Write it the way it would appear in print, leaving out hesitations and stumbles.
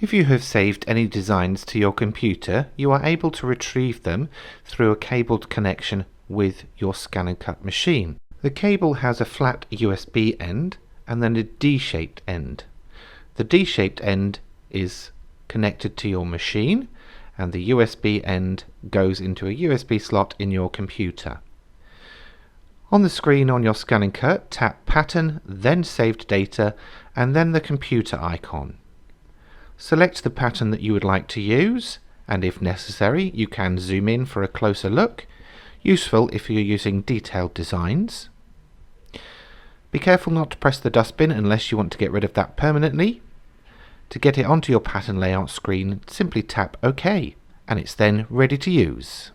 If you have saved any designs to your computer, you are able to retrieve them through a cabled connection with your Scan and Cut machine. The cable has a flat USB end and then a D-shaped end. The D-shaped end is connected to your machine and the USB end goes into a USB slot in your computer. On the screen on your Scan and Cut, tap Pattern, then Saved Data, and then the computer icon. Select the pattern that you would like to use, and if necessary you can zoom in for a closer look, useful if you're using detailed designs. Be careful not to press the dustbin unless you want to get rid of that permanently. To get it onto your pattern layout screen, simply tap OK, and it's then ready to use.